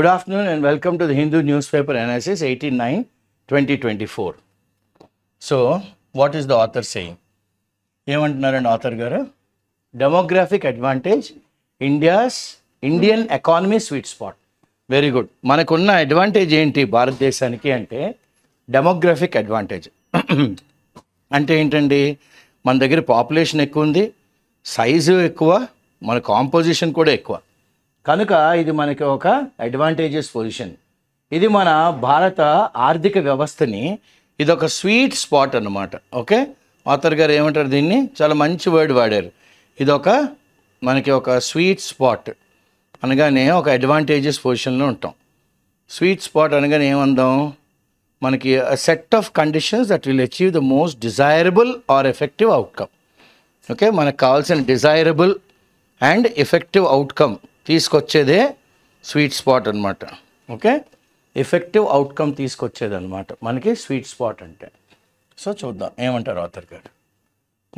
Good afternoon and welcome to the Hindu newspaper analysis 18/9/2024. So, what is the author saying? ఏమంటున్నారండి author గారు? Demographic advantage Indian economy sweet spot. Very good. మనకున్న advantage ఏంటి భారతదేశానికి అంటే demographic advantage. అంటే ఏంటండి, మన దగ్గర పాపులేషన్ ఎక్కువ ఉంది, సైజు ఎక్కువ, మన కాంపోజిషన్ కూడా ఎక్కువ. కనుక ఇది మనకి ఒక అడ్వాంటేజెస్ పొజిషన్. ఇది మన భారత ఆర్థిక వ్యవస్థని ఇది ఒక స్వీట్ స్పాట్ అన్నమాట. ఓకే, ఆథర్ గారు ఏమంటారు దీన్ని? చాలా మంచి వర్డ్ వాడారు. ఇదొక మనకి ఒక స్వీట్ స్పాట్ అనగానే ఒక అడ్వాంటేజెస్ పొజిషన్లో ఉంటాం. స్వీట్ స్పాట్ అనగానే ఏమందాం? మనకి set of conditions that will achieve the most desirable or effective outcome. Okay, మనకు కావాల్సిన డిజైరబుల్ అండ్ ఎఫెక్టివ్ అవుట్కమ్ తీసుకొచ్చేదే స్వీట్ స్పాట్ అనమాట. ఓకే, ఎఫెక్టివ్ అవుట్కమ్ తీసుకొచ్చేది అనమాట మనకి స్వీట్ స్పాట్ అంటే. సో చూద్దాం ఏమంటారు ఆథర్ గారు.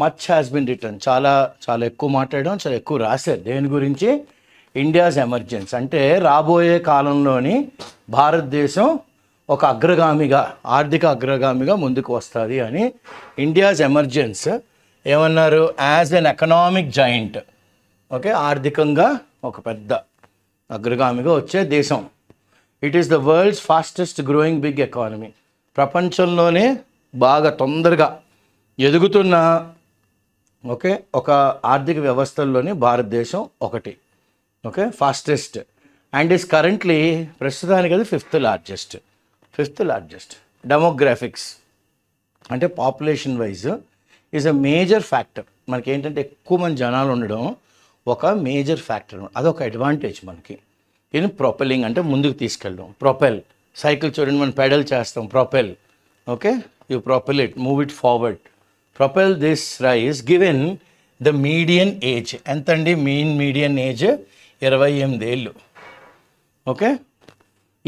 Much has been return. చాలా చాలా ఎక్కువ మాట్లాడడం, చాలా ఎక్కువ రాశారు. దేని గురించి? ఇండియాస్ ఎమర్జెన్స్, అంటే రాబోయే కాలంలోని భారతదేశం ఒక అగ్రగామిగా, ఆర్థిక అగ్రగామిగా ముందుకు వస్తుంది అని. ఇండియాస్ ఎమర్జెన్స్ ఏమన్నారు? As an economic giant. Okay, ఆర్థికంగా ఒక పెద్ద అగ్రగామిగా వచ్చే దేశం. It is the world's fastest growing big economy. ప్రపంచంలోనే బాగా తొందరగా ఎదుగుతున్న ఒక ఆర్థిక వ్యవస్థల్లోని భారతదేశం ఒకటి. Okay, fastest and is currently ప్రస్తుతానికి అది ఫిఫ్త్ లార్జెస్ట్. డెమోగ్రాఫిక్స్ అంటే population wise is a major factor. మనకి ఏంటంటే ఎక్కువ మంది జనాలు ఉండడం ఒక మేజర్ ఫ్యాక్టర్. అదొక అడ్వాంటేజ్ మనకి. ఇది ప్రొపెలింగ్ అంటే ముందుకు తీసుకెళ్ళడం. ప్రొపెల్ సైకిల్ చూడండి, మనం పెడల్ చేస్తాం. Propel. Okay, you propel it, move it forward. Propel this rise given the median age. ఎంతండి మీడియన్ ఏజ్? 28 ఏళ్ళు. ఓకే,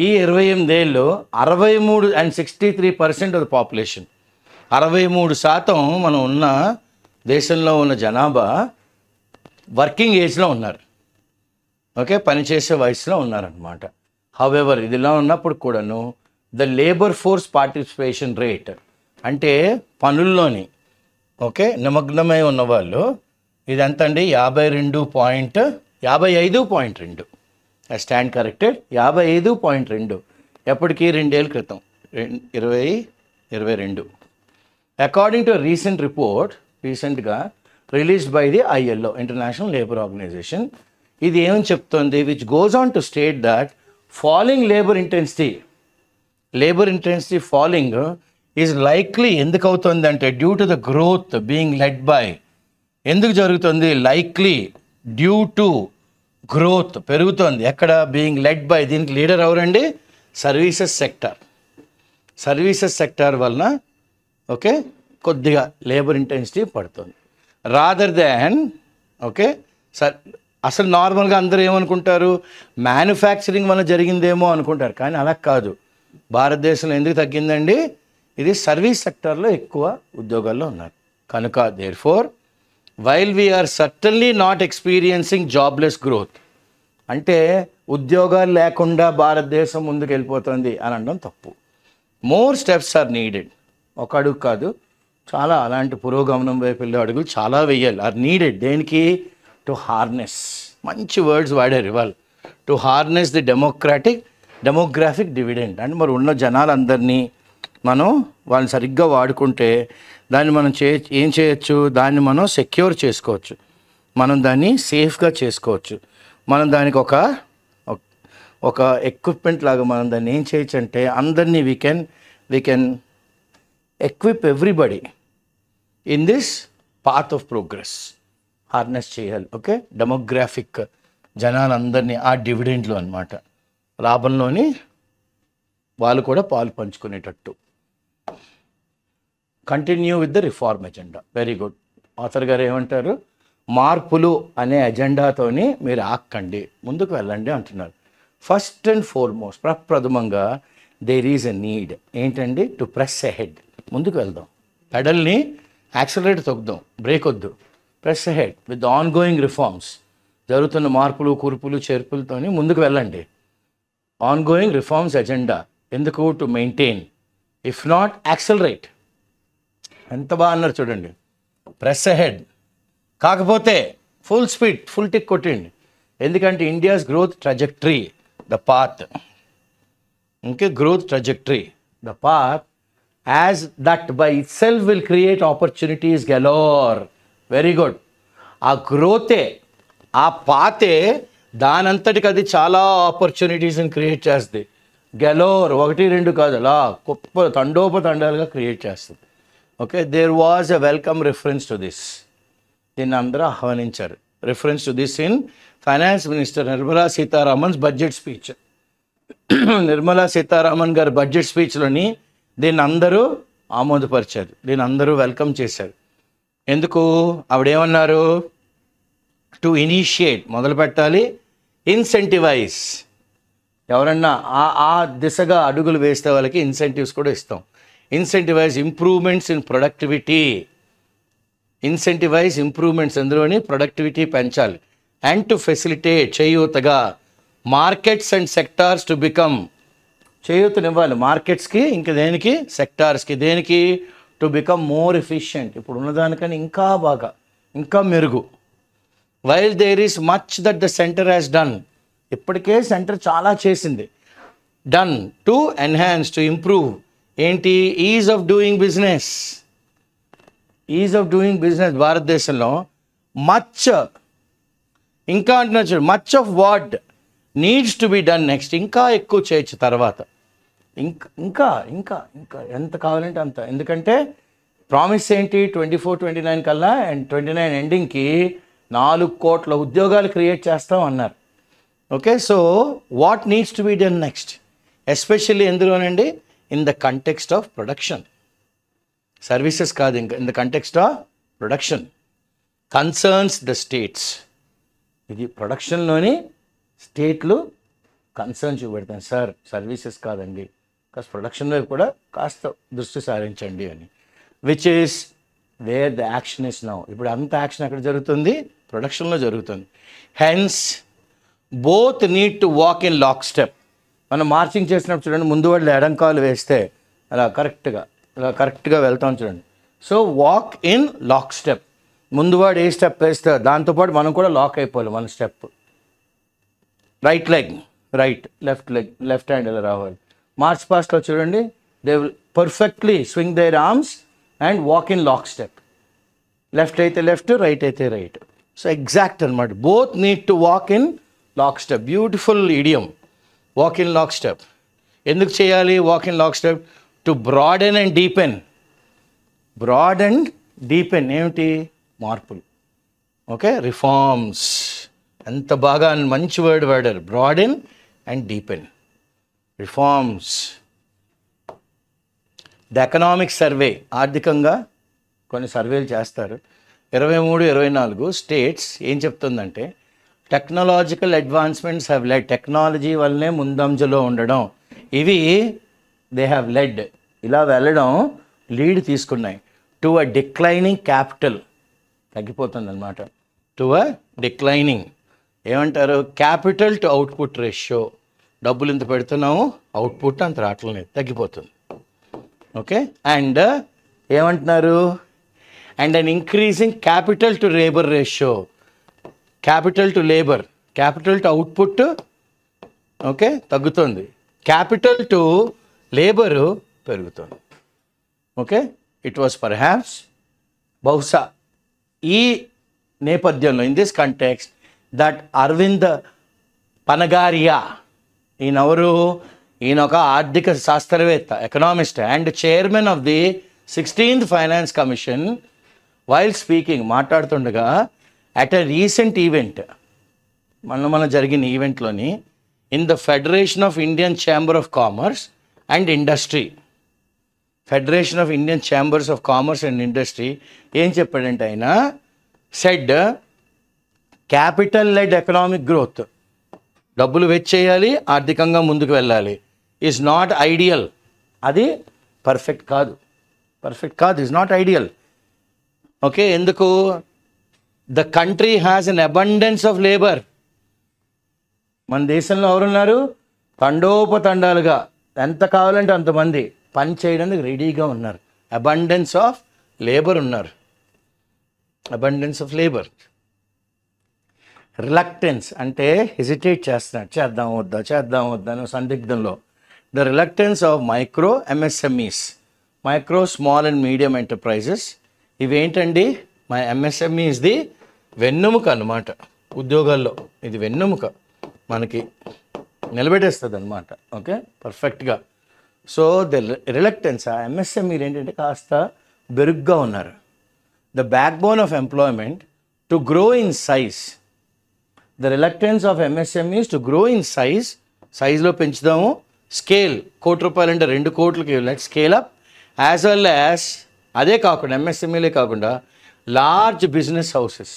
ఈ 28 ఏళ్ళు 63 and 63% ఆఫ్ ద పాపులేషన్. 63% మనం ఉన్న దేశంలో ఉన్న జనాభా వర్కింగ్ ఏజ్లో ఉన్నారు. ఓకే, పనిచేసే వయసులో ఉన్నారనమాట. హౌఎవర్ ఇదిలా ఉన్నప్పుడు కూడాను the labour force participation rate అంటే పనుల్లోని నిమగ్నమై ఉన్నవాళ్ళు ఇది ఎంత అండి? 55.2. I stand corrected. 55.2. ఎప్పటికీ 2 ఏళ్ళ క్రితం, 2022. అకార్డింగ్ టు రీసెంట్ రిపోర్ట్, రీసెంట్గా released by the ILO, international labour organisation. ఇది ఏమని చెప్తుంది? Which goes on to state that falling labour intensity falling is likely. ఎందుకు అవుతుంది అంటే due to the growth being led by. ఎందుకు జరుగుతుంది? లైక్లీ డ్యూ టు గ్రోత్ పెరుగుతుంది. ఎక్కడ? Being led by. దీనికి లీడర్ ఎవరండి? సర్వీసెస్ సెక్టార్ వలన కొద్దిగా లేబర్ ఇంటెన్సిటీ పడుతుంది. రాదర్ దాన్ అసలు నార్మల్గా అందరూ ఏమనుకుంటారు? మ్యానుఫ్యాక్చరింగ్ వల్ల జరిగిందేమో అనుకుంటారు. కానీ అలా కాదు. భారతదేశంలో ఎందుకు తగ్గిందండి? ఇది సర్వీస్ సెక్టార్లో ఎక్కువ ఉద్యోగాల్లో ఉన్నారు కనుక. Therefore while we are certainly not experiencing jobless growth, అంటే ఉద్యోగాలు లేకుండా భారతదేశం ముందుకు వెళ్ళిపోతుంది అని అనడం తప్పు. More steps are needed. ఒక అడుగు కాదు, చాలా అలాంటి పురోగమనం వైపు వెళ్ళే అడుగులు చాలా వేయాలి. Are needed. దేనికి? To harness. మంచి వర్డ్స్ వాడారు ఇవాళ. To harness the demographic dividend. అంటే మరి ఉన్న జనాలందరినీ మనం వాళ్ళని సరిగ్గా వాడుకుంటే దాన్ని మనం ఏం చేయొచ్చు? దాన్ని మనం సెక్యూర్ చేసుకోవచ్చు, మనం దాన్ని సేఫ్గా చేసుకోవచ్చు. మనం దానికి ఒక ఎక్విప్మెంట్ లాగా మనం దాన్ని ఏం చేయొచ్చు అంటే అందరినీ we can equip everybody in this path of progress. Harness చేయాలి. ఓకే, డెమోగ్రాఫిక్ జనాలందరినీ ఆ డివిడెంట్లో అన్నమాట, లాభంలోని వాళ్ళు కూడా పాలు పంచుకునేటట్టు. Continue with the reform agenda. Very good. Author గారు ఏమంటారు? మార్పులు అనే ఎజెండాతోని మీరు ఆక్కండి, ముందుకు వెళ్ళండి అంటున్నారు. ఫస్ట్ అండ్ ఫార్మోస్ట్, ప్రప్రథమంగా దేర్ ఈజ్ ఎ నీడ్. ఏంటండి? To press ahead. ముందుకు వెళ్దాం. పెడల్ని యాక్సిలరేటర్ తొక్కుదాం, బ్రేక్ వద్దు. Press ahead with ongoing reforms. జరుగుతున్న మార్పులు, కూర్పులు, చేర్పులతోని ముందుకు వెళ్ళండి. Ongoing reforms agenda. ఎందుకు? To maintain, if not accelerate. ఎంత బాగా అన్నారు చూడండి. ప్రెస్ అహెడ్, కాకపోతే ఫుల్ స్పీడ్, ఫుల్ టిక్ కొట్టండి. ఎందుకంటే India's growth trajectory, the path, okay, growth trajectory, the path as that by it self will create opportunities galore. Very good. ఆ గ్రోతే, ఆ పాతే దానంతటికి అది చాలా ఆపర్చునిటీస్ని క్రియేట్ చేస్తుంది. గెలోర్, 1 2 కాదు, అలా గొప్ప తండోపతండాలుగా క్రియేట్ చేస్తుంది. Okay, there was a welcome reference to this. దీన్ని అందరూ ఆహ్వానించారు. Reference to this in finance minister Nirmala Sitharaman's budget speech. Nirmala Sitharaman గారి బడ్జెట్ స్పీచ్లోని దీన్ని అందరూ ఆమోదపరిచారు, దీన్ని అందరూ వెల్కమ్ చేశారు. ఎందుకు? ఆవిడేమన్నారు? టు ఇనిషియేట్, మొదలు పెట్టాలి, ఇన్సెంటివైజ్, ఎవరన్నా ఆ దిశగా అడుగులు వేస్తే వాళ్ళకి ఇన్సెంటివ్స్ కూడా ఇస్తాం. Incentivise improvements in productivity, incentivise improvements, అందులోని ప్రొడక్టివిటీ పెంచాలి. అండ్ టు ఫెసిలిటేట్, చేయూతగా, markets and sectors to become, చేయూతనివ్వాలి మార్కెట్స్కి, ఇంకా దేనికి? సెక్టార్స్కి. దేనికి? టు బికమ్ మోర్ ఎఫిషియంట్, ఇప్పుడు ఉన్నదానికని ఇంకా బాగా, ఇంకా మెరుగు. While there is much that the centre has done, ఇప్పటికే సెంటర్ చాలా చేసింది. Done to enhance, to improve, ఏంటి? Ease of doing business, ease of doing business భారతదేశంలో మచ్, ఇంకా అంటున్నారు చూడు, much of what needs to be done next, ఇంకా ఎక్కువ చేయొచ్చు తర్వాత, ఇంకా ఇంకా ఇంకా ఇంకా ఎంత కావాలంటే అంత. ఎందుకంటే ప్రామిస్ ఏంటి? 24-29 కల్లా అండ్ 29 ఎండింగ్కి 4 కోట్ల ఉద్యోగాలు క్రియేట్ చేస్తాం అన్నారు. Okay, so what needs to be done next, especially ఎందులోనండి? In the context of production, services కాదు, ఇంకా in the context of production concerns the states. ఇది ప్రొడక్షన్లోని స్టేట్లు కన్సర్న్ చూపెడతాను. సార్ సర్వీసెస్ కాదండి, కాస్త ప్రొడక్షన్ వైపు కూడా కాస్త దృష్టి సారించండి అని. Which is where the action is now. ఇప్పుడు అంత యాక్షన్ ఎక్కడ జరుగుతుంది? ప్రొడక్షన్లో జరుగుతుంది. Hence both need to walk in lock step. మనం మార్చింగ్ చేసినప్పుడు చూడండి, ముందు వాళ్ళు ఎడంకాలు వేస్తే అలా కరెక్ట్గా వెళ్తాం చూడండి. So walk in lock step, ముందువాడు ఏ స్టెప్ వేస్తే దాంతోపాటు మనం కూడా లాక్ అయిపోవాలి. మన step, right leg right, left leg left hand ఇలా రావాలి. మార్చ్ పాస్ట్లో చూడండి, they will perfectly swing their arms and walk in lock step. Left అయితే లెఫ్ట్, రైట్ అయితే రైట్. సో ఎగ్జాక్ట్ అనమాట. Both need to walk in lock step. Beautiful idiom, walk in lock step. ఎందుకు చేయాలి walk in lock step? To broaden and deepen. Broad and deepen ఏమిటి? మార్పులు. Okay, reforms. ఎంత బాగా మంచి word వాడారు, broaden and deepen, reforms. The economic survey, ఆర్థికంగా కొన్ని సర్వేలు చేస్తారు. 23-24 స్టేట్స్ ఏం చెప్తుందంటే, technological advancements have led, technology వల్లనే ముందంజలో ఉండడం, ఇవి దే హ్యావ్ లెడ్, ఇలా వెళ్ళడం, లీడ్ తీసుకున్నాయి. టు అ డిక్లైనింగ్ క్యాపిటల్, తగ్గిపోతుంది అనమాట. టు అ డిక్లైనింగ్, ఏమంటారు? క్యాపిటల్ టు అవుట్పుట్ రేషియో, డబ్బులు ఇంత పెడుతున్నాము, అవుట్పుట్ అంత రావట్లేదు, తగ్గిపోతుంది. ఓకే, అండ్ ఏమంటున్నారు? And an increasing capital to labour ratio, capital to labour, capital to output, okay, తగ్గుతుంది. క్యాపిటల్ టు లేబరు పెరుగుతుంది. ఓకే, ఇట్ వాస్ పర్హాప్స్, బహుశా ఈ నేపథ్యంలో, in this context, that Arvind Panagariya, ఈయనెవరు? ఈయన ఒక ఆర్థిక శాస్త్రవేత్త, economist and chairman of the 16th finance commission. While speaking, మాట్లాడుతుండగా, అట్ ఎ రీసెంట్ ఈవెంట్, మన జరిగిన ఈవెంట్లోని, in the federation of Indian chamber of commerce and industry, federation of Indian chambers of commerce and industry ఏం చెప్పాడంటే ఆయన, said capital led economic growth, డబ్బులు వెచ్చేయాలి, ఆర్థికంగా ముందుకు వెళ్ళాలి, ఈజ్ నాట్ ఐడియల్. అది పర్ఫెక్ట్ కాదు, ఈజ్ నాట్ ఐడియల్. ఓకే, ఎందుకు? The country has an abundance of labour. మన దేశంలో ఎవరున్నారు? తండోపతండాలుగా ఎంత కావాలంటే అంతమంది పని చేయడానికి రెడీగా ఉన్నారు. అబండెన్స్ ఆఫ్ లేబర్ ఉన్నారు. Abundance of labour. రిలక్టెన్స్ అంటే హెసిటేట్ చేస్తున్నాడు, చేద్దాం వద్దా అనే సందిగ్ధంలో. The reluctance of micro MSMEs, micro small and medium enterprises. ఇవేంటండి? మా ఎంఎస్ఎంఈస్ది వెన్నెముక అన్నమాట ఉద్యోగాల్లో. ఇది వెన్నెముక, మనకి నిలబెట్టేస్తుంది అనమాట. ఓకే, పర్ఫెక్ట్గా. సో ద రిలక్టెన్స్, ఆ ఎంఎస్ఎంఈలు ఏంటంటే కాస్త బెరుగ్గా ఉన్నారు. The back bone of employment to grow in size. The reluctance of MSMEs to grow in size, సైజ్లో పెంచుదాము. స్కేల్, ₹1 అంటే 2 కోట్లకి scale up. As well as అదే కాకుండా, ఎంఎస్ఎంఈలే కాకుండా లార్జ్ బిజినెస్ హౌసెస్,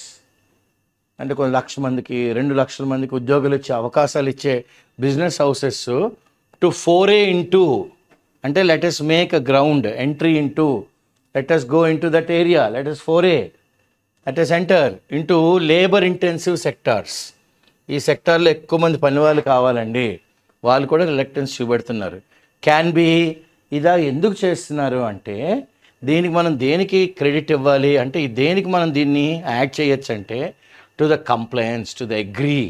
అంటే కొన్ని 1,00,000 మందికి 2,00,000 మందికి ఉద్యోగాలు ఇచ్చే అవకాశాలు ఇచ్చే business houses to foray into, అంటే let us make a ground entry into, let us go into that area, let us foray, let us enter into labour intensive sectors. ఈ సెక్టార్లో ఎక్కువ మంది పని వాళ్ళు కావాలండి, వాళ్ళు కూడా రిలక్టెన్స్ చూపెడుతున్నారు. Can be. ఇదా ఎందుకు చేస్తున్నారు అంటే, దీనికి మనం దేనికి క్రెడిట్ ఇవ్వాలి అంటే, దేనికి మనం దీన్ని యాడ్ చేయొచ్చు అంటే, to the compliance, to the agree,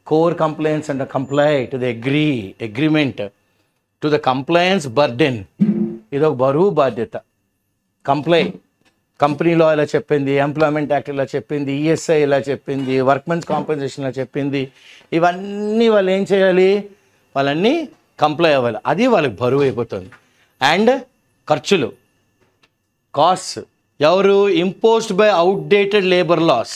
core compliance and comply, to the agreement, to the compliance burden. ఇదొక బరువు బాధ్యత. కంప్లై, కంపెనీ లా ఇలా చెప్పింది, ఎంప్లాయ్మెంట్ యాక్ట్ ఇలా చెప్పింది, ఈఎస్ఐ ఇలా చెప్పింది, వర్క్మెన్స్ కాంపెన్సేషన్ ఇలా చెప్పింది. ఇవన్నీ వాళ్ళు ఏం చేయాలి? వాళ్ళన్నీ కంప్లై అవ్వాలి. అది వాళ్ళకి బరువు అయిపోతుంది. అండ్ ఖర్చులు, కాస్ట్ ఎవరు? Imposed by outdated labour laws.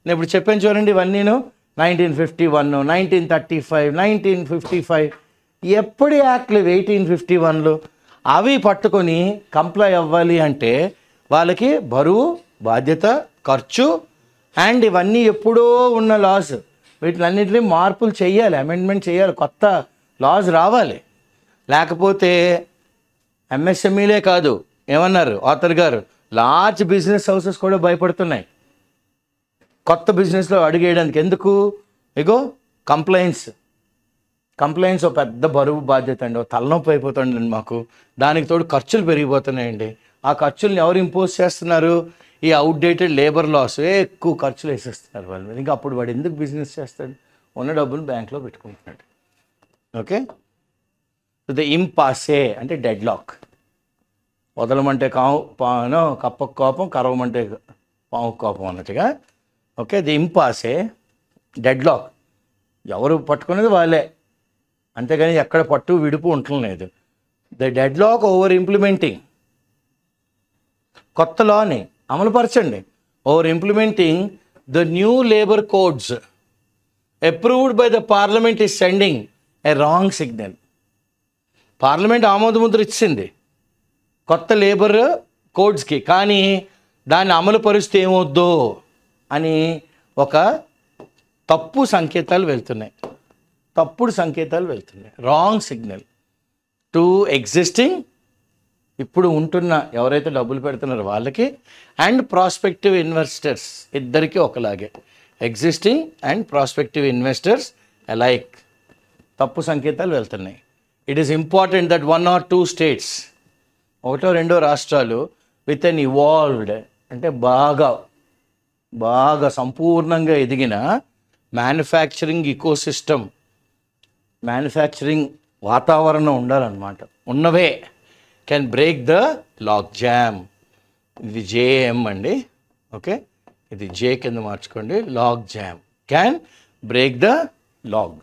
నేను ఇప్పుడు చెప్పాను చూడండి, ఇవన్నీను 1951, 1935, 1955, ఎప్పుడు యాక్ట్లు 1851లో అవి పట్టుకొని కంప్లై అవ్వాలి అంటే వాళ్ళకి బరువు, బాధ్యత, ఖర్చు. అండ్ ఇవన్నీ ఎప్పుడో ఉన్న లాస్, వీటిలన్నింటినీ మార్పులు చేయాలి, అమెండ్మెంట్ చేయాలి, కొత్త లాస్ రావాలి. లేకపోతే ఎంఎస్ఎంఈలే కాదు, ఏమన్నారు ఆథర్ గారు, లార్జ్ బిజినెస్ హౌసెస్ కూడా భయపడుతున్నాయి కొత్త బిజినెస్లో అడుగేయడానికి. ఎందుకు? ఇగో కంప్లైంట్స్ ఒక పెద్ద బరువు బాధ్యత అండి, తలనొప్పి అయిపోతుందండి మాకు. దానికి తోడు ఖర్చులు పెరిగిపోతున్నాయండి. ఆ ఖర్చుల్ని ఎవరు ఇంపోజ్ చేస్తున్నారు? ఈ అవుట్డేటెడ్ లేబర్ లాస్ ఎక్కువ ఖర్చులు వేసేస్తున్నారు వాళ్ళు. ఇంకా అప్పుడు వాడు ఎందుకు బిజినెస్ చేస్తాడు? ఉన్న డబ్బులు బ్యాంక్లో పెట్టుకుంటున్నాడు. ఓకే, ద ఇంపాసే అంటే డెడ్ లాక్. వదలమంటే కప్పకు కోపం, కరవమంటే పాము కోపం అన్నట్టుగా. Okay, the impasse, deadlock. ఎవరు పట్టుకునేది వాళ్ళే, అంతేగాని ఎక్కడ పట్టు విడుపు ఉండలేదు. The deadlock over implementing, కొత్త లాని అమలుపరచండి. Over implementing the new labour codes approved by the parliament is sending a wrong signal. Parliament ఆమోదముద్ర ఇచ్చింది కొత్త లేబర్ కోడ్స్కి, కానీ దాన్ని అమలు పరిస్తే ఏమవుద్దో అని ఒక తప్పుడు సంకేతాలు వెళ్తున్నాయి. రాంగ్ సిగ్నల్ టు ఎగ్జిస్టింగ్, ఇప్పుడు ఉంటున్న ఎవరైతే డబ్బులు పెడుతున్నారో వాళ్ళకి, అండ్ ప్రాస్పెక్టివ్ ఇన్వెస్టర్స్, ఇద్దరికీ ఒకలాగే. Existing and prospective investors alike తప్పు సంకేతాలు వెళ్తున్నాయి. It is important that 1 or 2 states, 1 or 2 రాష్ట్రాలు విత్ అన్ ఇవాల్వ్డ్ అంటే బాగా సంపూర్ణంగా ఎదిగిన మ్యానుఫ్యాక్చరింగ్ ఇకోసిస్టమ్, మ్యానుఫ్యాక్చరింగ్ వాతావరణం ఉండాలన్నమాట. ఉన్నవే can break the lock jam. ఇది జేఎం అండి. ఓకే, ఇది జే కింద మార్చుకోండి. Lock jam can break the lock.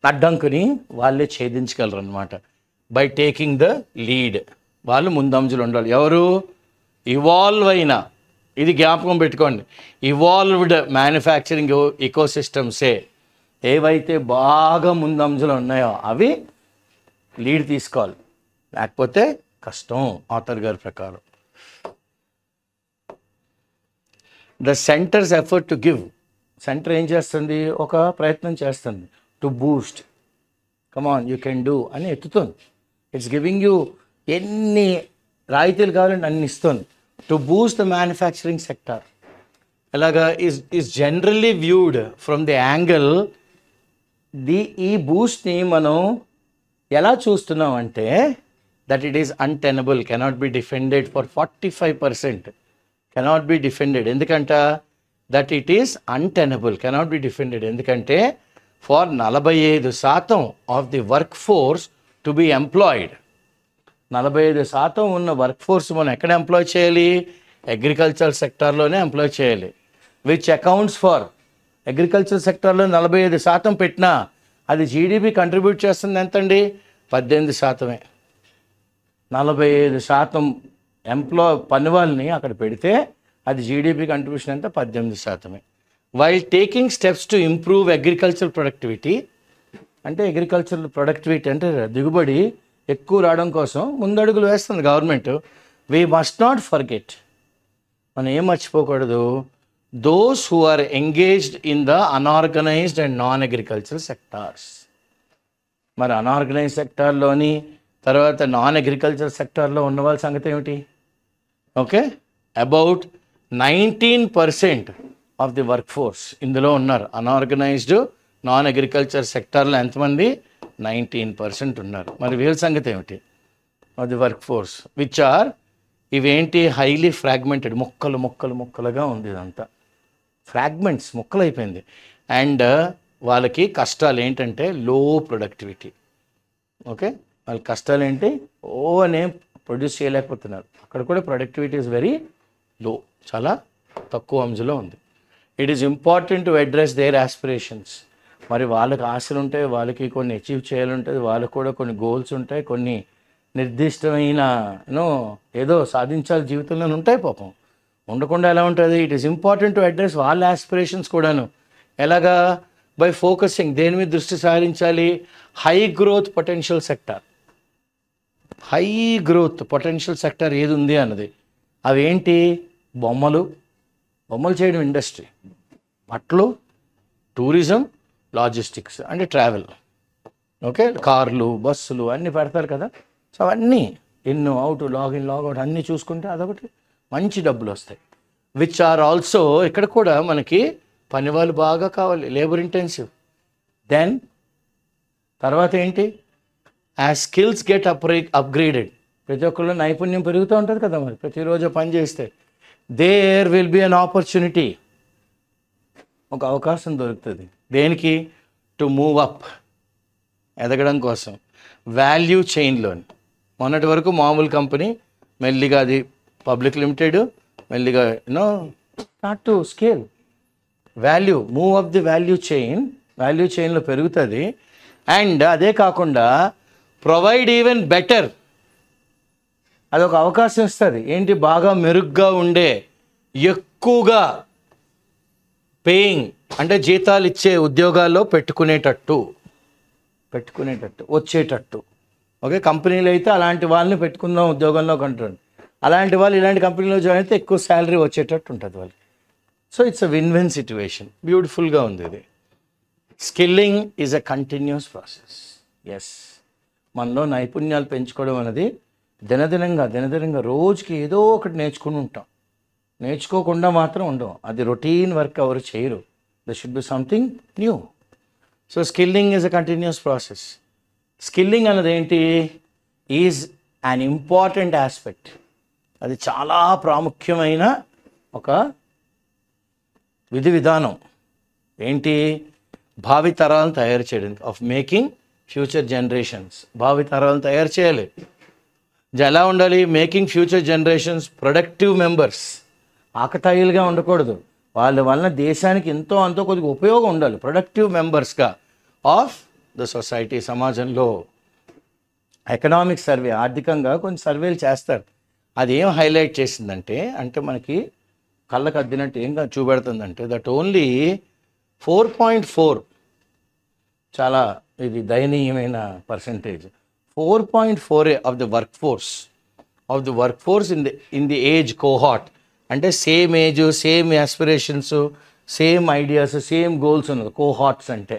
అడ్డంకుని వాళ్ళే ఛేదించగలరు అనమాట. బై టేకింగ్ ద లీడ్, వాళ్ళు ముందంజలు ఉండాలి. ఎవరు? ఇవాల్వ్ అయిన, ఇది జ్ఞాపకం పెట్టుకోండి, ఇవాల్వ్డ్ మ్యానుఫ్యాక్చరింగ్ ఇకోసిస్టమ్సే ఏవైతే బాగా ముందంజలు ఉన్నాయో అవి లీడ్ తీసుకోవాలి, లేకపోతే కష్టం. ఆథర్ గారి ప్రకారం the centres effort to give, centre ఏం చేస్తుంది? ఒక ప్రయత్నం చేస్తుంది. To Boost, come on you can do అని ఎత్తుతుంది. ఇట్స్ గివింగ్ యూ ఎన్ని రాయితీలు కావాలంటే అన్ని ఇస్తుంది. To boost the manufacturing sector ఎలాగా is generally viewed from the angle ఈ బూస్ట్ని మనం ఎలా చూస్తున్నాం అంటే that it is untenable, cannot be defended for 45%, cannot be defended. ఎందుకంట that it is untenable, cannot be defended. ఎందుకంటే for 45% of the work force to be employed. 45% ఉన్న workforce మనం ఎక్కడ ఎంప్లాయ్ చేయాలి? అగ్రికల్చర్ సెక్టార్లోనే ఎంప్లాయ్ చేయాలి. Which accounts for, agriculture సెక్టార్లో 45% పెట్టినా అది జీడిపి కంట్రిబ్యూట్ చేస్తుంది ఎంతండి? 18%. 45% పని వాళ్ళని అక్కడ పెడితే అది జీడిపి కంట్రిబ్యూషన్ ఎంత? 18%. While taking steps to improve agriculture productivity, అంటే అగ్రికల్చర్ ప్రొడక్టివిటీ అంటే దిగుబడి ఎక్కువ రావడం కోసం ముందడుగులు వేస్తుంది government. We must not forget, మనం ఏం మర్చిపోకూడదు, those who are engaged in the unorganised and non agriculture sectors. మరి అన్ఆర్గనైజ్డ్ సెక్టార్లోని తర్వాత నాన్ అగ్రికల్చర్ సెక్టార్లో ఉన్న వాళ్ళ సంగతి ఏమిటి? Okay, about 19% of the work force ఇందులో ఉన్నారు. అన్ఆర్గనైజ్డ్ నాన్ అగ్రికల్చర్ సెక్టార్లో ఎంతమంది? 19% ఉన్నారు. మరి వీళ్ళ సంగతి ఏమిటి? Of the work force which are, ఇవేంటి? హైలీ ఫ్రాగ్మెంటెడ్, ముక్కలుగా ఉంది ఇదంతా, ఫ్రాగ్మెంట్స్, ముక్కలు అయిపోయింది. అండ్ వాళ్ళకి కష్టాలు ఏంటంటే లో ప్రొడక్టివిటీ. ఓకే, వాళ్ళ కష్టాలు ఏంటి? అనే ప్రొడ్యూస్ చేయలేకపోతున్నారు. అక్కడ కూడా ప్రొడక్టివిటీ ఈజ్ వెరీ లో, చాలా తక్కువ అంశంలో ఉంది. It is important to address their aspirations. మరి వాళ్ళకి ఆశలు ఉంటాయి, వాళ్ళకి కొన్ని అచీవ్ చేయాలంటుంది, వాళ్ళకు కూడా కొన్ని గోల్స్ ఉంటాయి, కొన్ని నిర్దిష్టమైన ఏదో సాధించాలి జీవితంలో ఉంటాయి. పాపం ఉండకుండా ఎలా ఉంటుంది? It is important to address వాళ్ళ ఆస్పిరేషన్స్ కూడాను. ఎలాగా? బై ఫోకసింగ్, దేని మీద దృష్టి సారించాలి? High growth potential sector. High growth potential sector ఏది ఉంది అన్నది. అవేంటి? బొమ్మలు చేయడం ఇండస్ట్రీ, బట్టలు, టూరిజం, లాజిస్టిక్స్ అంటే ట్రావెల్. ఓకే, కార్లు, బస్సులు అన్నీ పెడతారు కదా. సో అవన్నీ ఇన్ అవుట్, లాగిన్ లాగౌట్ అన్నీ చూసుకుంటే అదొకటి మంచి డబ్బులు వస్తాయి. విచ్ ఆర్ ఆల్సో, ఇక్కడ కూడా మనకి పని వాళ్ళు బాగా కావాలి, లేబర్ ఇంటెన్సివ్. దెన్ తర్వాత ఏంటి? యాజ్ స్కిల్స్ గెట్ అప్గ్రేడెడ్, ప్రతి ఒక్కళ్ళు నైపుణ్యం పెరుగుతూ ఉంటుంది కదా. మరి ప్రతిరోజు పని చేస్తే there will be an opportunity, ఒక అవకాశం దొరుకుతుంది. దేనికి? టు మూవ్ అప్, ఎదగడం కోసం. వాల్యూ చైన్లోని మొన్నటి వరకు మామూలు కంపెనీ, మెల్లిగా అది పబ్లిక్ లిమిటెడ్, మెల్లిగా start to scale. Value, move up the value చైన్లో పెరుగుతుంది. అండ్ అదే కాకుండా ప్రొవైడ్ ఈవెన్ బెటర్, అదొక అవకాశం ఇస్తుంది. ఏంటి? బాగా మెరుగ్గా ఉండే, ఎక్కువగా పేయింగ్ అంటే జీతాలు ఇచ్చే ఉద్యోగాల్లో పెట్టుకునేటట్టు వచ్చేటట్టు. ఓకే, కంపెనీలు అయితే అలాంటి వాళ్ళని పెట్టుకుందాం ఉద్యోగంలో కంటారు. అలాంటి వాళ్ళు ఇలాంటి కంపెనీలో జాయిన్ అయితే ఎక్కువ శాలరీ వచ్చేటట్టు ఉంటుంది వాళ్ళకి. So it's a win win situation. బ్యూటిఫుల్గా ఉంది ఇది. Skilling is a continuous process. Yes, మనలో నైపుణ్యాలు పెంచుకోవడం అనేది దినదినంగా రోజుకి ఏదో ఒకటి నేర్చుకుని ఉంటాం. నేర్చుకోకుండా మాత్రం ఉండవు. అది రొటీన్ వర్క్ ఎవరు చేయరు. There should be something new. So skilling is a continuous process. Skilling అన్నది ఏంటి? Is an important aspect. అది చాలా ప్రాముఖ్యమైన ఒక విధానం. ఏంటి? భావితరాలను తయారు చేయడానికి, ఆఫ్ మేకింగ్ ఫ్యూచర్ జనరేషన్స్. భావితరాలను తయారు చేయాలి. ఎలా ఉండాలి? Making future generations productive members. ఆకతాయిలుగా ఉండకూడదు. వాళ్ళ వలన దేశానికి ఎంతో అంతో కొద్దిగా ఉపయోగం ఉండాలి. ప్రొడక్టివ్ మెంబర్స్గా ఆఫ్ ద సొసైటీ, సమాజంలో. ఎకనామిక్ సర్వే, ఆర్థికంగా కొన్ని సర్వేలు చేస్తారు. అది ఏం హైలైట్ చేసిందంటే, అంటే మనకి కళ్ళకు అద్దినట్టు ఏం చూపెడుతుందంటే, దట్ ఓన్లీ 4.4, చాలా ఇది దయనీయమైన percentage. 4.4 of the work force in the age cohort, అంటే same age, same aspirations, same ideas, same goals ఉన్నది కోహార్ట్స్ అంటే.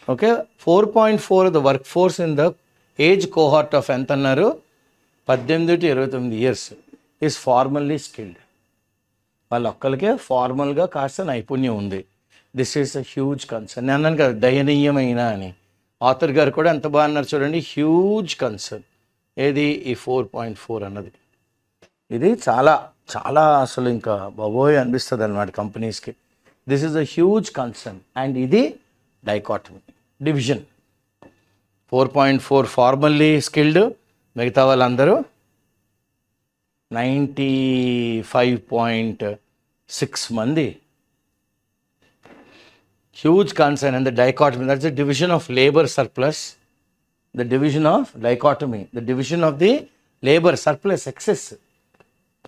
Okay, 4.4 of the workforce in the age cohort of ఎంత అన్నారు? 18 to 29 years is formally skilled. వాళ్ళ ఒక్కరికే ఫార్మల్గా కాస్త నైపుణ్యం ఉంది. This is a huge concern. నేను అన్నాను కదా దయనీయమైన అని. ఆథర్ గారు కూడా ఎంత బాగా అన్నారు చూడండి, హ్యూజ్ కన్సర్న్. ఏది ఈ 4.4 అన్నది, ఇది చాలా చాలా అసలు ఇంకా బాబోయ్ అనిపిస్తుంది అనమాట కంపెనీస్కి. This is a huge concern. And ఇది డైకాటమీ, డివిజన్. 4.4 ఫార్మల్లీ స్కిల్డ్, మిగతా వాళ్ళందరూ 95.6 మంది. Huge concern. And the dichotomy, that's the division of labor surplus, the division of dichotomy, the division of the labor surplus, excess,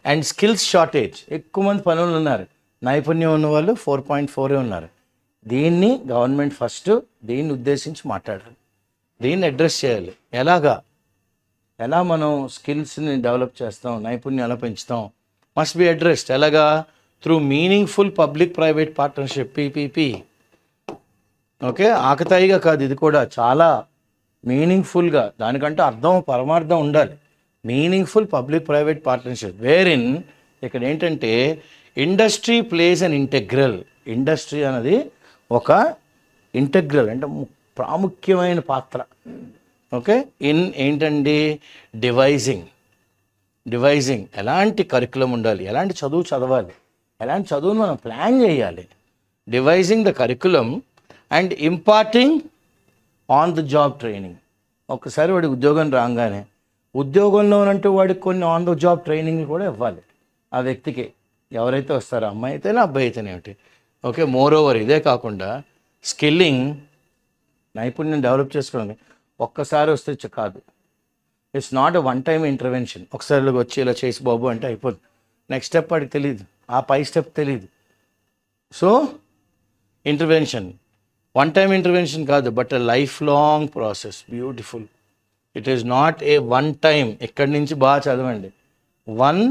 and skills shortage. ఎక్కువ మంది పనులు ఉన్నారు, నైపుణ్యం ఉన్న వాళ్ళు 4.4 ఉన్నారు. దీన్ని గవర్నమెంట్ ఫస్ట్ దీన్ని ఉద్దేశించి మాట్లాడాలి, దీన్ని అడ్రస్ చేయాలి. ఎలా మనం స్కిల్స్ని డెవలప్ చేస్తాం, నైపుణ్యం ఎలా పెంచుతాం, మస్ట్ బి అడ్రస్డ్. ఎలాగా? Through meaningful public private partnership, PPP. Okay, ఆకతాయిగా కాదు, ఇది కూడా చాలా మీనింగ్ఫుల్గా, దానికంటే అర్థం పరమార్థం ఉండాలి. Meaningful public private partnership wherein ఇక్కడ ఏంటంటే industry plays an integral. Industry అనేది ఒక ఇంటెగ్రల్ అంటే ప్రాముఖ్యమైన పాత్ర. ఓకే, ఏంటండి డివైజింగ్ ఎలాంటి కరికులం ఉండాలి, ఎలాంటి చదువు చదవాలి, ఎలాంటి చదువును మనం ప్లాన్ చేయాలి. Devising the curriculum and imparting on the job training. ఒక్కసారి వాడికి ఉద్యోగం రాగానే ఉద్యోగంలో ఉన్నట్టు వాడికి కొన్ని ఆన్ ద జాబ్ ట్రైనింగ్ కూడా ఇవ్వాలి ఆ వ్యక్తికి, ఎవరైతే వస్తారో, అమ్మాయి అయితేనే అబ్బాయి అయితేనేమిటి. ఓకే, మోర్ ఓవర్ ఇదే కాకుండా స్కిల్లింగ్, నైపుణ్యం డెవలప్ చేసుకోవడం ఒక్కసారి వస్తే కాదు. It's not a one time intervention. ఒకసారి వచ్చి ఇలా చేసి బాబు అంటే అయిపోదు. నెక్స్ట్ స్టెప్ వాడికి తెలియదు, ఆ పై స్టెప్ తెలియదు. So intervention one time intervention కాదు, but a lifelong process. Beautiful. It is not a one time. ఇక్కడి నుంచి బాగా చదవండి, వన్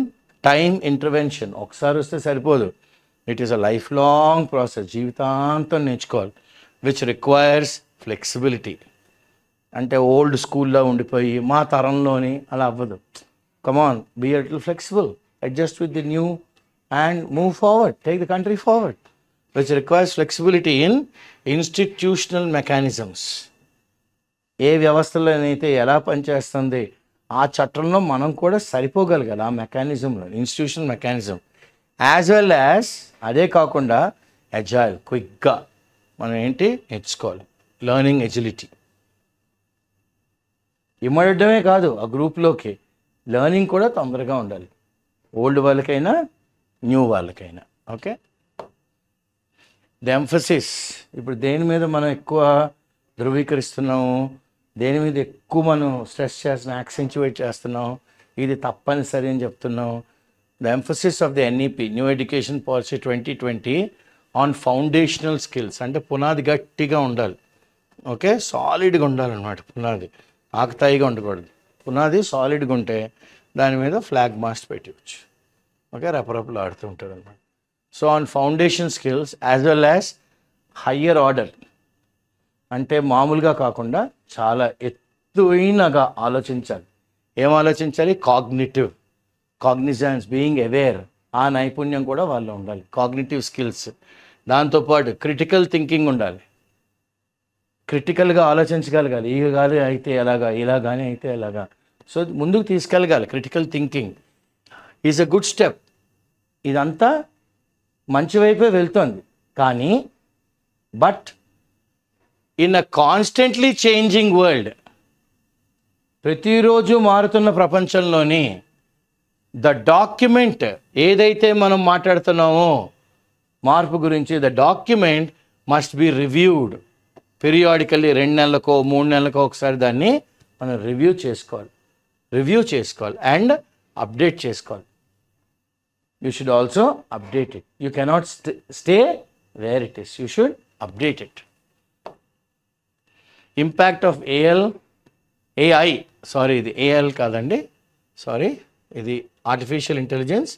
టైమ్ ఇంటర్వెన్షన్ ఒకసారి వస్తే సరిపోదు. It is a lifelong process, జీవితాంతం నేర్చుకోవాలి. Which requires flexibility. అంటే ఓల్డ్ స్కూల్లో ఉండిపోయి మా తరంలోని అలా అవ్వదు. Come on, be a little flexible, adjust with the new and move forward, take the country forward. Which requires flexibility in institutional mechanisms. ఏ వ్యవస్థలోనైతే ఎలా పనిచేస్తుంది ఆ చట్టంలో మనం కూడా సరిపోగలగాలి, ఆ మెకానిజంలో, institutional mechanism. As well as అదే కాకుండా అజైల్, క్విక్గా మనం నేర్చుకోవాలి. Learning agility. ఇమ్మడమే కాదు, ఆ గ్రూప్లోకి లెర్నింగ్ కూడా తొందరగా ఉండాలి, ఓల్డ్ వాళ్ళకైనా న్యూ వాళ్ళకైనా. Okay, the emphasis. ఇప్పుడు దేని మీద మనం ఎక్కువ ధృవీకరిస్తున్నాము, దేని మీద ఎక్కువ మనం స్ట్రెస్ చేస్తున్నాం, యాక్సెంచువేట్ చేస్తున్నాం, ఇది తప్పనిసరి అని చెప్తున్నాం. The emphasis of the NEP, new education policy 2020 on foundational skills. అంటే పునాది గట్టిగా ఉండాలి. ఓకే, సాలిడ్గా ఉండాలన్నమాట పునాది, ఆకతాయిగా ఉండకూడదు. పునాది సాలిడ్గా ఉంటే దాని మీద ఫ్లాగ్ మాస్ట్ పెట్టవచ్చు. ఓకే, రెపరెపలు ఆడుతూ ఉంటుంది అనమాట. So on foundation skills as well as higher order, అంటే మామూలుగా కాకుండా చాలా ఎత్తునగా ఆలోచించాలి. ఏం ఆలోచించాలి? కాగ్నిజెన్స్, బీయింగ్ అవేర్, ఆ నైపుణ్యం కూడా వాళ్ళు ఉండాలి. Cognitive skills. దాంతోపాటు క్రిటికల్ థింకింగ్ ఉండాలి. క్రిటికల్గా ఆలోచించగలగాలి. ఈ గాలి అయితే ఎలాగా, ఇలా కానీ అయితే ఎలాగా. సో ముందుకు తీసుకెళ్ళగాలి. Critical thinking is a good step. ఇదంతా మంచి వైపే వెళ్తుంది. కానీ but in a constantly changing world, ప్రతిరోజు మారుతున్న ప్రపంచంలోని ద డాక్యుమెంట్ ఏదైతే మనం మాట్లాడుతున్నామో మార్పు గురించి, the document must be reviewed periodically. 2 నెలలకో 3 నెలలకో ఒకసారి దాన్ని మనం రివ్యూ చేసుకోవాలి అండ్ అప్డేట్ చేసుకోవాలి. You should also update it. You cannot stay where it is. You should update it. Impact of AI, sorry, ఇది AL కాదండి, సారీ, ఇది artificial intelligence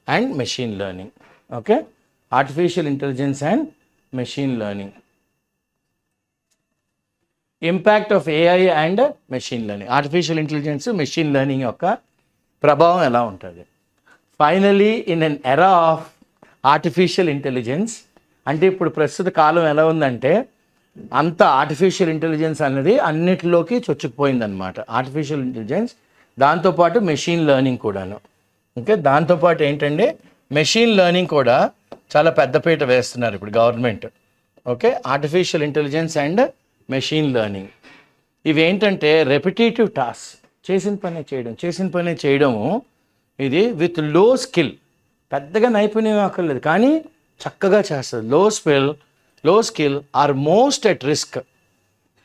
and machine learning. Okay, artificial intelligence and machine learning. Impact of AI and machine learning. Artificial intelligence, machine learning యొక్క ప్రభావం ఎలా ఉంటుంది? Finally, in an era of artificial intelligence, అంటే ఇప్పుడు ప్రస్తుత కాలం ఎలా ఉందంటే అంత ఆర్టిఫిషియల్ ఇంటెలిజెన్స్ అనేది అన్నిటిలోకి చొచ్చుకుపోయిందనమాట. ఆర్టిఫిషియల్ ఇంటెలిజెన్స్, దాంతోపాటు మెషిన్ లెర్నింగ్ కూడాను. ఓకే, దాంతోపాటు ఏంటంటే మెషిన్ లెర్నింగ్ కూడా చాలా పెద్దపీట వేస్తున్నారు ఇప్పుడు government. Okay, artificial intelligence and machine learning ఇవేంటంటే రెపిటేటివ్ టాస్క్, చేసిన పనే చేయడము. ఇది విత్ లో స్కిల్, పెద్దగా నైపుణ్యం అక్కర్లేదు కానీ చక్కగా చేస్తుంది. Low skill are most at risk.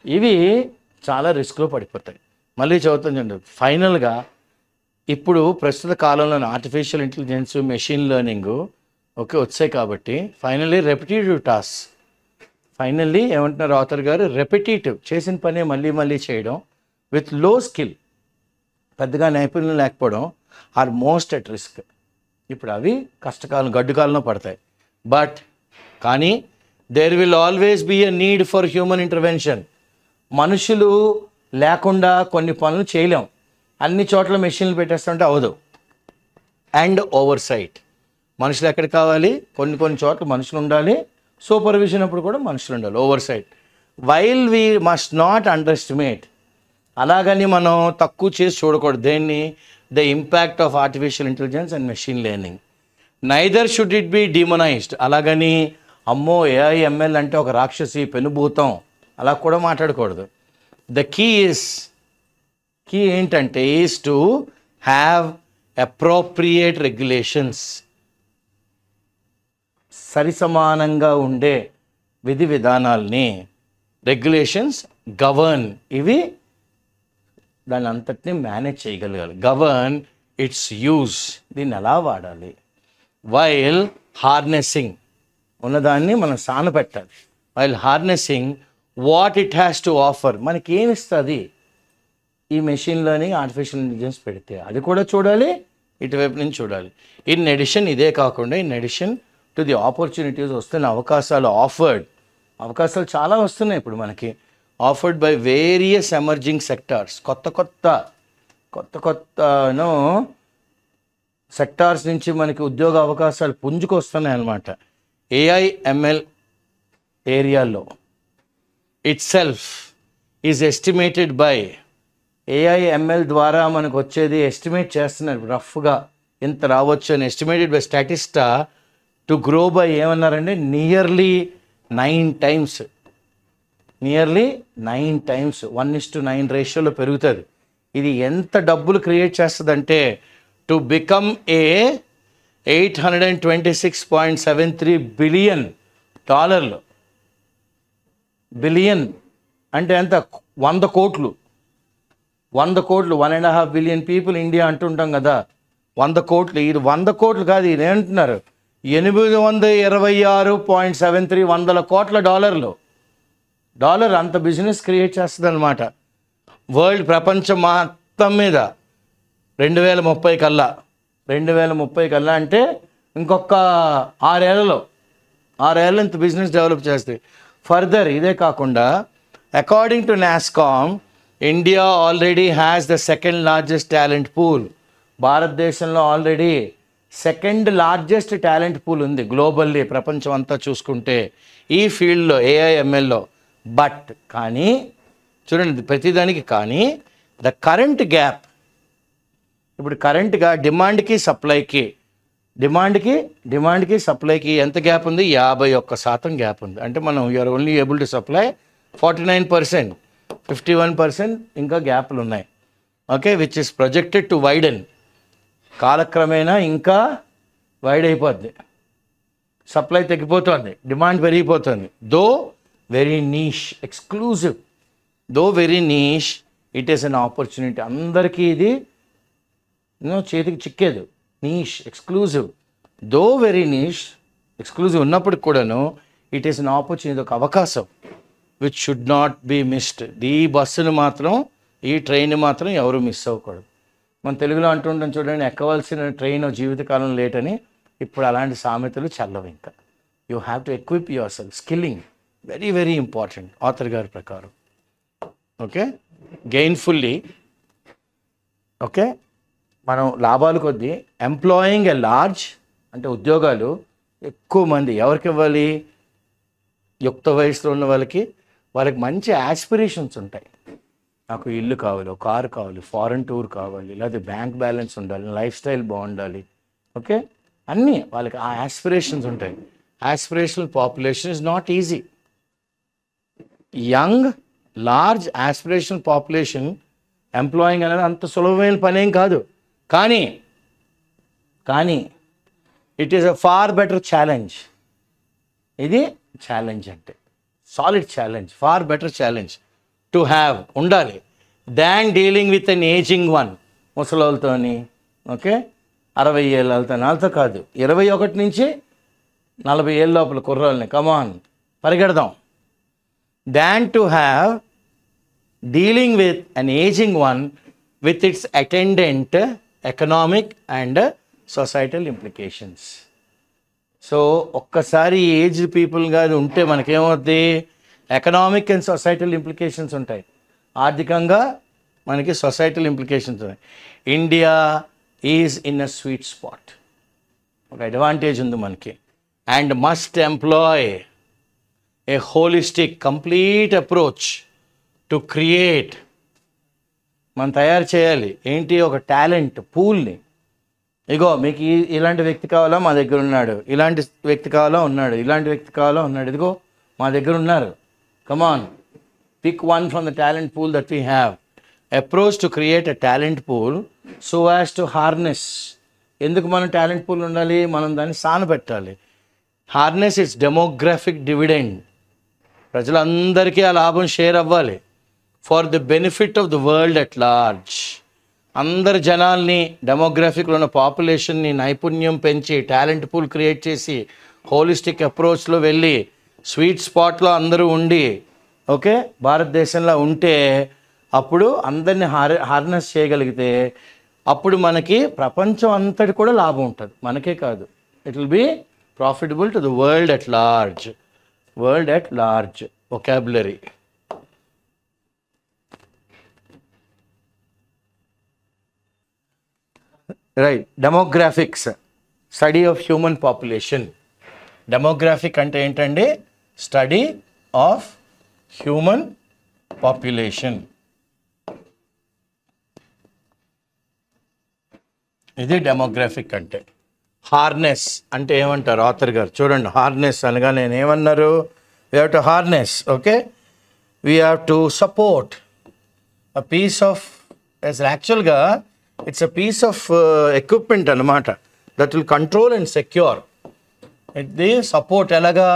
ఇవి చాలా రిస్క్లో పడిపోతాయి. మళ్ళీ చదువుతాను చూడండి. ఫైనల్గా ఇప్పుడు ప్రస్తుత కాలంలో artificial intelligence, machine learning okay వచ్చాయి కాబట్టి ఫైనల్లీ రెపిటేటివ్ టాస్క్, ఫైనల్లీ ఏమంటున్నారు ఆథర్ గారు, రెపిటేటివ్ చేసిన పనే మళ్ళీ చేయడం విత్ లో స్కిల్, పెద్దగా నైపుణ్యం లేకపోవడం ఆర్ మోస్ట్ ఎట్ రిస్క్. ఇప్పుడు అవి కష్టకాలం గడ్డుకాలంలో పడతాయి. బట్ కానీ there will always be a need for human intervention. మనుషులు లేకుండా కొన్ని పనులు చేయలేం. అన్ని చోట్ల మెషిన్లు పెట్టేస్తుంటే అవదు. అండ్ ఓవర్ సైట్, మనుషులు ఎక్కడ కావాలి, కొన్ని చోట్ల మనుషులు ఉండాలి. సూపర్విజన్ అప్పుడు కూడా మనుషులు ఉండాలి. Oversight. While we must not underestimate, అలాగని మనం తక్కువ చేసి చూడకూడదు దేన్ని, the impact of artificial intelligence and machine learning. Neither should it be demonized, అలాగని అమ్మో ఏఐ ఎంఎల్ అంటే ఒక రాక్షసి పెనుభూతం అలా కూడా మాట్లాడకూడదు. ద కీ ఏంటంటే is to have appropriate regulations, సరిసమానంగా ఉండే విధి విధానాల్ని, రెగ్యులేషన్స్ గవర్న్, ఇవి దాని అంతటిని మేనేజ్ చేయగలగాలి. గవర్న్ ఇట్స్ యూజ్, దీన్ని ఎలా వాడాలి. వైల్ హార్నెసింగ్, ఉన్నదాన్ని మనం సానపెట్టాలి. While harnessing what it has to offer, మనకి ఏమి ఇస్తుంది ఈ మెషిన్ లెర్నింగ్, ఆర్టిఫిషియల్ ఇంటెలిజెన్స్ పెడితే అది కూడా చూడాలి, ఇటువైపు నుంచి చూడాలి. ఇన్ ఎడిషన్, ఇదే కాకుండా in addition to the opportunities, వస్తున్న అవకాశాలు చాలా వస్తున్నాయి ఇప్పుడు మనకి. Afforded by various emerging sectors, కొత్త సెక్టార్స్ నుంచి మనకి ఉద్యోగ అవకాశాలు పుంజుకొస్తున్నాయి అన్నమాట. ఏఐ ఎంఎల్ ఏరియాలో itself is estimated by, AI ML ద్వారా మనకు వచ్చేది ఎస్టిమేట్ చేస్తున్నారు రఫ్గా ఎంత రావచ్చు అని. Estimated by Statista to grow by ఏమన్నారంటే నియర్లీ 9 times, 1:9 రేషియోలో పెరుగుతుంది. ఇది ఎంత డబ్బులు క్రియేట్ చేస్తుందంటే to become a $826.73 billion. Billion అంటే ఎంత, 100 కోట్లు, 1.5 billion పీపుల్ ఇండియా అంటుంటాం కదా, 100 కోట్లు. ఇది 100 కోట్లు కాదు, ఇది ఏమంటున్నారు 826.73 100 కోట్ల డాలర్ అంత బిజినెస్ క్రియేట్ చేస్తుంది అనమాట. వరల్డ్ ప్రపంచం మొత్తం మీద 2030 కల్లా అంటే ఇంకొక 6 ఏళ్ళలో ఇంత బిజినెస్ డెవలప్ చేస్తాయి. ఫర్దర్ ఇదే కాకుండా according to NASSCOM, India already has the second largest talent pool. భారతదేశంలో already second largest talent pool ఉంది గ్లోబల్లీ, ప్రపంచం అంతా చూసుకుంటే ఈ ఫీల్డ్లో ఏఐఎంఎల్లో. బట్ కానీ చూడండి ప్రతిదానికి కానీ ద కరెంట్ గ్యాప్, ఇప్పుడు కరెంట్గా డిమాండ్కి సప్లైకి ఎంత గ్యాప్ ఉంది, 51% గ్యాప్ ఉంది. అంటే మనం you're only able to supply 49%, 51% ఇంకా గ్యాప్లు ఉన్నాయి. Okay, which is projected to widen. కాలక్రమేణా ఇంకా వైడ్ అయిపోద్ది, సప్లై తగ్గిపోతుంది, డిమాండ్ పెరిగిపోతుంది. Though very niche, exclusive, it is an opportunity. అందరికీ ఇది చేతికి చిక్కేది. Niche, exclusive, though very niche, exclusive ఉన్నప్పటికి కూడాను ఇట్ ఈస్ అన్ ఆపర్చునిటీ, ఒక అవకాశం which should not be missed. ఈ బస్సును మాత్రం, ఈ ట్రైన్ మాత్రం ఎవరు మిస్ అవ్వకూడదు. మన తెలుగులో అంటుంటాం చూడండి, ఎక్కవలసిన ట్రైన్ జీవితకాలం లేట్ అని. ఇప్పుడు అలాంటి సామెతలు చల్లవు ఇంకా. You have to equip yourself. Skilling very very important author గారి ప్రకారం. ఓకే, గెయిన్ఫుల్లీ, ఓకే, మనం లాభాలు కొద్దీ ఎంప్లాయింగ్ ఎ లార్జ్, అంటే ఉద్యోగాలు ఎక్కువ మంది ఎవరికి ఇవ్వాలి, యుక్త వయసులో ఉన్న వాళ్ళకి మంచి యాస్పిరేషన్స్ ఉంటాయి. నాకు ఇల్లు కావాలి, ఒక కారు కావాలి, ఫారెన్ టూర్ కావాలి, లేకపోతే బ్యాంక్ బ్యాలెన్స్ ఉండాలి, లైఫ్ స్టైల్ బాగుండాలి. ఓకే, అన్నీ వాళ్ళకి ఆ యాస్పిరేషన్స్ ఉంటాయి. Aspirational population is not easy. Young large aspirational population employing అనేది అంత సులభమైన పనేం కాదు. కానీ it is a far better challenge. ఇది ఛాలెంజ్ అంటే solid challenge, far better challenge to have ఉండాలి than dealing with an ageing one. ముసలోళ్ళతోని, ఓకే, 60 ఏళ్ళతో, నాతో కాదు, 21 నుంచి 40 ఏళ్ళ లోపల కుర్రోళ్ళని కమాన్ పరిగెడదాం. Than to have dealing with an ageing one with its attendant economic and societal implications. So ఒక్కసారి ఏజ్డ్ పీపుల్గా ఉంటే మనకేమవుద్ది, ఎకనామిక్ అండ్ సొసైటల్ ఇంప్లికేషన్స్ ఉంటాయి. ఆర్థికంగా మనకి సొసైటల్ ఇంప్లికేషన్స్ ఉన్నాయి. India is in a sweet spot. ఒక అడ్వాంటేజ్ ఉంది మనకి. And must employ a holistic complete approach to create. మనం తయారు చేయాలి ఏంటి, ఒక టాలెంట్ పూల్ని. ఇగో మీకు ఇలాంటి వ్యక్తి కావాలా, మా దగ్గర ఉన్నాడు. ఇలాంటి వ్యక్తి కావాలా, ఉన్నాడు. ఇలాంటి వ్యక్తి కావాలా, ఉన్నాడు. ఇదిగో మా దగ్గర ఉన్నారు. Come on, pick one from the talent pool that we have. Approach to create a talent pool so as to harness. ఎందుకు మనం టాలెంట్ పూల్ ఉండాలి, మనం దాన్ని సానబెట్టాలి. Harness its demographic dividend. ప్రజలందరికీ ఆ లాభం షేర్ అవ్వాలి. For the benefit of the world at large. అందరి జనాల్ని, డెమోగ్రఫిక్లో ఉన్న పాపులేషన్ని నైపుణ్యం పెంచి టాలెంట్ పూల్ క్రియేట్ చేసి హోలిస్టిక్ అప్రోచ్లో వెళ్ళి స్వీట్ స్పాట్లో అందరూ ఉండి, ఓకే, భారతదేశంలో ఉంటే అప్పుడు అందరినీ హార్నెస్ చేయగలిగితే అప్పుడు మనకి ప్రపంచం అంతటి కూడా లాభం ఉంటుంది. మనకే కాదు, it will be profitable to the world at large. World at large vocabulary. Right. Demographics, study of human population. Demographic అంటే ఏంటండి, స్టడీ ఆఫ్ హ్యూమన్ పాపులేషన్. ఇది డెమోగ్రాఫిక్ అంటే. హార్నెస్ అంటే ఏమంటారు ఆథర్ గారు? చూడండి, హార్నెస్ అనగా నేను ఏమన్నారు, we have to harness, okay, we have to support a piece of, యాక్చువల్గా it's a piece of equipment అనమాట, that will control and secure. ఇది సపోర్ట్ ఎలాగా,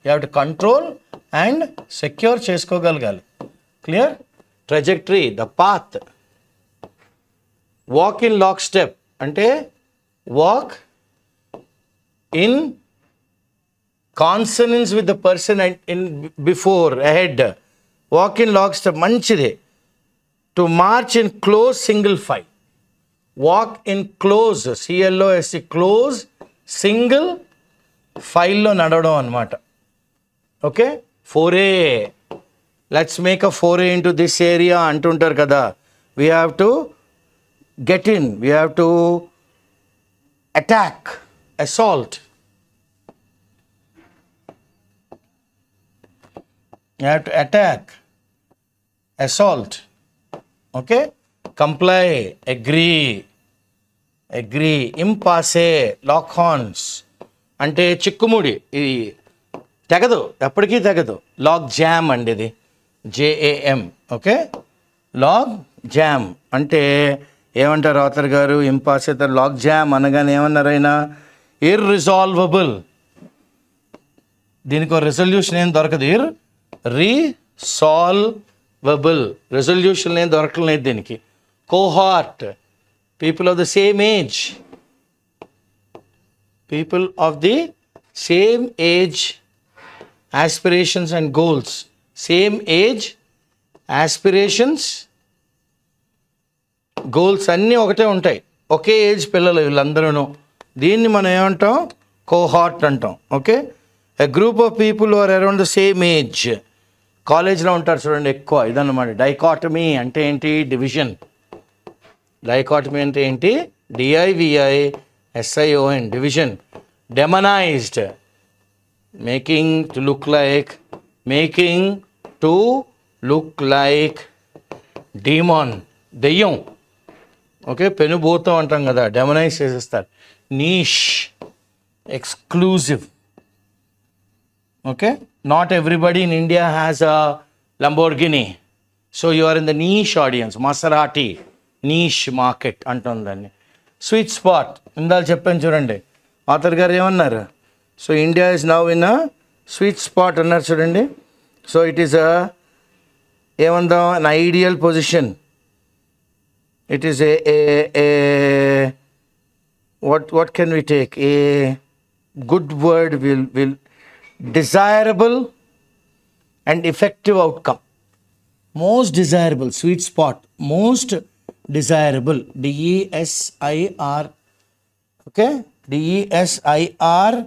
you have to control and secure చేసుకోగలగాలి. Clear? Trajectory, the path. Walk in lock step అంటే walk in consonance with the person in before, ahead. Walk in lock step మంచిదే. To march in close single file. Walk in close, CLOSE, close single ఫైల్లో నడవడం అనమాట. Okay, foray, let's make a foray into this area అంటుంటారు కదా. We have to get in, we have to attack, assault. You have to attack, assault, okay, comply, agree, impasse, lock horns అంటే చిక్కుముడి, ఇది తెగదు, ఎప్పటికీ తెగదు. లాగ్ జామ్ అండి, ఇది JAM, okay. Log jam అంటే ఏమంటారు ఆథర్ గారు? ఇంపాస్. లాగ్ జామ్ అనగానే ఏమన్నారు ఆయన? ఇర్రిజాల్వబుల్. దీనికి ఒక రెజల్యూషన్ ఏం దొరకదు. రీసాల్వబుల్, రెజల్యూషన్ ఏం దొరకలేదు దీనికి. Cohort, people of the same age, people of the same age, aspirations and goals. Same age, aspirations, goals అన్నీ ఒకటే ఉంటాయి. ఒకే ఏజ్ పిల్లలు వీళ్ళందరూ. దీన్ని మనం ఏమంటాం? కోహార్ట్ అంటాం. Okay, a group of people are around the same age. కాలేజ్లో ఉంటారు చూడండి ఎక్కువ, ఇదన్నమాట. డైకాటమీ అంటే ఏంటి? డివిజన్. డైకాటమీ అంటే ఏంటి? DIVISION, division. Demonized, making to look like demon, దెయ్యం. ఓకే, పెనుభూతం అంటాం కదా, డెమనైజ్ చేసేస్తారు. Niche, exclusive. Okay, not everybody in India has a Lamborghini, so you are in the niche audience. Maserati, niche market అంటుంది దాన్ని. Sweet spot, ఇందాక చెప్పాను చూడండి, ఆథర్ గారు ఏమన్నారు? So India is now in a sweet spot అన్నారు చూడండి. So it is a ఏమందాం, an ideal position. It is what can we take? A good word will desirable and effective outcome. Most desirable, sweet spot, most desirable, DESIR, okay, DESIRABLE,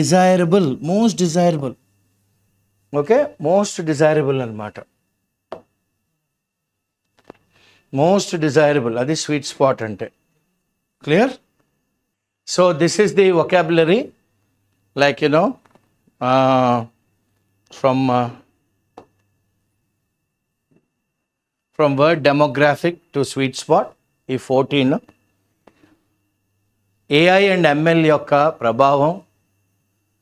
desirable, most desirable, okay, most desirable అన్నమాట. Most desirable, అది sweet spot అంటే. Clear? So this is the vocabulary, like you know, from word demographic to sweet spot, ఈ 14. AI and ML యొక్క ప్రభావం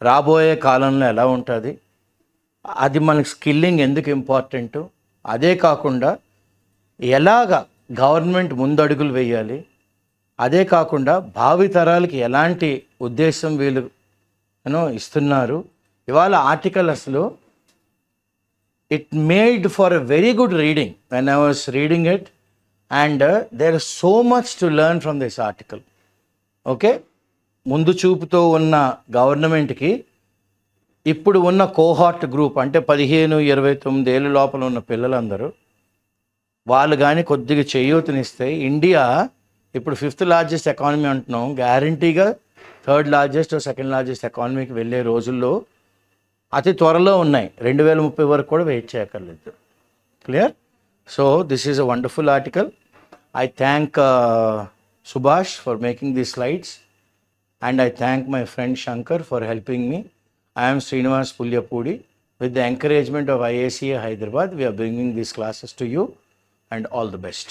రాబోయే కాలంలో ఎలా ఉంటుంది, అది మనకి స్కిల్లింగ్ ఎందుకు ఇంపార్టెంటు, అదే కాకుండా ఎలాగ గవర్నమెంట్ ముందడుగులు వేయాలి, అదే కాకుండా భావితరాలకి ఎలాంటి ఉద్దేశం వీళ్ళు ఇస్తున్నారు. ఇవాళ ఆర్టికల్ అసలు it made for a very good reading when I was reading it, and there is so much to learn from this article. Okay, ముందు చూపుతో ఉన్న గవర్నమెంట్కి ఇప్పుడు ఉన్న కోహార్ట్ గ్రూప్, అంటే 15-29 ఏళ్ళ లోపల ఉన్న పిల్లలందరూ, వాళ్ళు కానీ కొద్దిగా చేయూతనిస్తే ఇండియా ఇప్పుడు 5th లార్జెస్ట్ ఎకానమీ అంటున్నాం, గ్యారంటీగా 3rd లార్జెస్ట్, 2nd లార్జెస్ట్ ఎకానమీకి వెళ్ళే రోజుల్లో అతి త్వరలో ఉన్నాయి. 2030 వరకు కూడా వెయిట్ చేయక్కర్లేదు. Clear? So this is a wonderful article. I thank Subhash for making the slides, and I thank my friend Shankar for helping me. I am Srinivas Pulyapudi. With the encouragement of IACA Hyderabad, we are bringing these classes to you, and all the best.